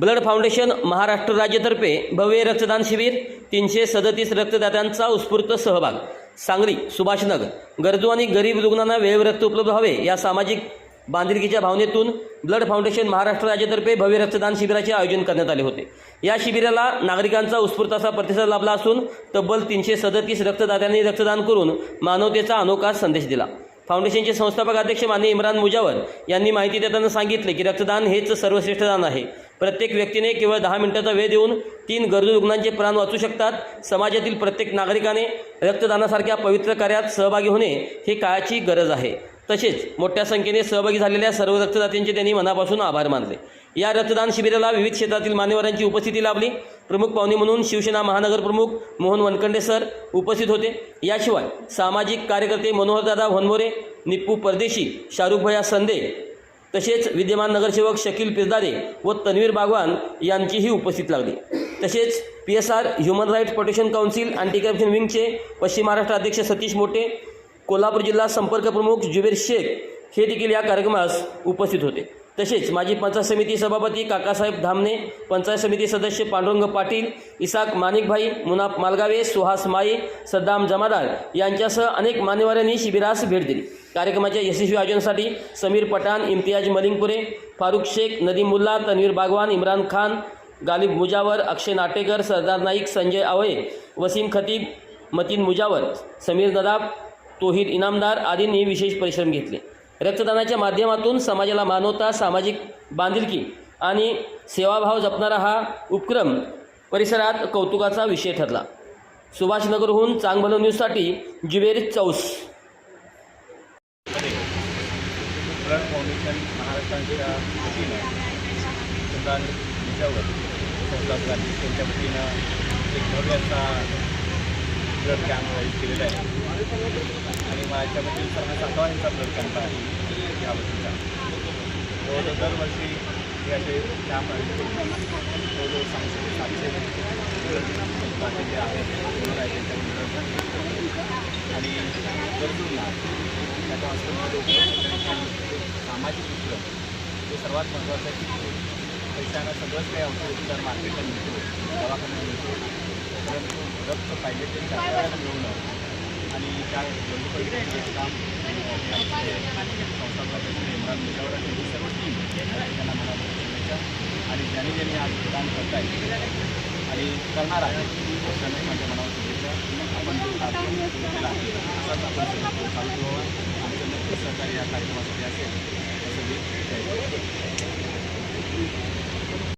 Blood foundation Maharashtra राज्यातर्फे भव्य रक्तदान शिबिर, 337 रक्तदात्यांचा उत्स्फूर्त सहभाग. सांगली, सुभाषनगर. गरजू आणि गरीब रुग्णांना वेळेवर रक्त उपलब्ध व्हावे या सामाजिक बांधिलकीच्या भावनेतून ब्लड फाउंडेशन महाराष्ट्र राज्यातर्फे भव्य रक्तदान शिबिराचे आयोजन करण्यात आले होते. या शिबिराला नागरिकांचा उत्स्फूर्त असा प्रतिसाद लाभला असून तब्बल 337 रक्तदात्यांनी रक्तदान करून मानवतेचा अनोखा संदेश दिला. फाउंडेशनचे संस्थापक अध्यक्ष माननीय इम्रान मुजावर यांनी माहिती देताना सांगितले की रक्तदान हेच सर्वश्रेष्ठ दान आहे. प्रत्येक व्यक्तीने केवळ 10 मिनिटाचा वेळ देऊन 3 गरजू रुग्णांचे प्राण वाचू शकतात. समाजातील प्रत्येक नागरिकाने रक्तदानासारख्या पवित्र कार्यात सहभागी होणे ही काळाची गरज आहे. तसेच मोठ्या संख्येने सहभागी झालेल्या सर्व रक्तदात्यांचे त्यांनी मनापासून आभार मानले. या रक्तदान शिबिराला विविध क्षेत्रातील मान्यवरांची उपस्थिती लाभली. प्रमुख पाहुणे म्हणून शिवसेना महानगर प्रमुख मोहन वनखंडे सर उपस्थित होते. याशिवाय सामाजिक कार्यकर्ते मनोहरदादा वनमोरे, निप्पू परदेशी, शाहरुख भैया संदे, तसेच विद्यमान नगरसेवक शकील पिरदारे व तन्वीर बागवान यांचीही उपस्थिती लागली. तसेच PSR human rights protection council anti corruption विंगचे पश्चिम महाराष्ट्र अध्यक्ष सतीश मोटे, कोल्हापूर जिल्हा संपर्क प्रमुख जुबेर शेख हे देखील या कार्यक्रमास उपस्थित होते. तसेच माजी पंचायत समिती सभापती काकासाहेब धामणे, पंचायत समिती सदस्य पांडुरंग पाटील, इसाक माणिकभाई, मुनाफ मालगावे, सुहास माई, सद्दाम जमादार यांच्यासह अनेक मान्यवरांनी शिबिरास भेट दिली. कार्यक्रमाच्या यशस्वी आयोजनासाठी समीर पठाण, इम्तियाज मलिंगपुरे, फारुख शेख, नदीम मुल्ला, तन्वीर बागवान, इम्रान खान, गालिब मुजावर, अक्षय नाटेकर, सरदार नाईक, संजय आवळे, वसीम खतीब, मतीन मुजावर, समीर नदाब, तोहीद इनामदार आदींनी विशेष परिश्रम घेतले. रक्तदानाच्या माध्यमातून समाजाला मानवता, सामाजिक बांधिलकी आणि सेवाभाव जपणारा हा उपक्रम परिसरात कौतुकाचा विषय ठरला. सुभाषनगरहून चांगभलं न्यूजसाठी जुबेर चौस. ब्लड फाउंडेशन महाराष्ट्राच्या वतीनं सरदार मुजावर संस्थापकांनी त्यांच्या वतीनं एक भव्य असा ब्लड कॅम्प आयोजित केलेला आहे आणि माझ्यामध्ये सर्व 7वांचा ब्लड कॅम्प आहे या वर्षीचा. जवळजवळ दरवर्षी हे असे कॅम्प आयोजित होते. जवळजवळ 700 बाटे जे आहेत म्हणून आहे त्यांच्या आणि गरजूंना त्याच्या हॉस्पिटलमध्ये सामाजिक उपक्रम हे सर्वात महत्त्वाचं आहे की पैशानं सगळंच काही औषध मार्केटला मिळतो, दवाखान्यात मिळतो, परंतु रक्त पाहिजे ते आपल्याला मिळवणं आणि त्या गरजूपर्यंत काम संस्थापक इम्रान मुजावर आणि ही सर्व टीम त्यांना मनापासून शुभेच्छा. आणि ज्यांनी आज काम करत आहे आणि करणार आहे अशाने माझ्या मनावर शुभेच्छा. आपण जो कार्यक्रम केला आहे असाच आपण चालू ठेवावा. आमचं नक्की सहकार्य या कार्यक्रमासाठी असेल.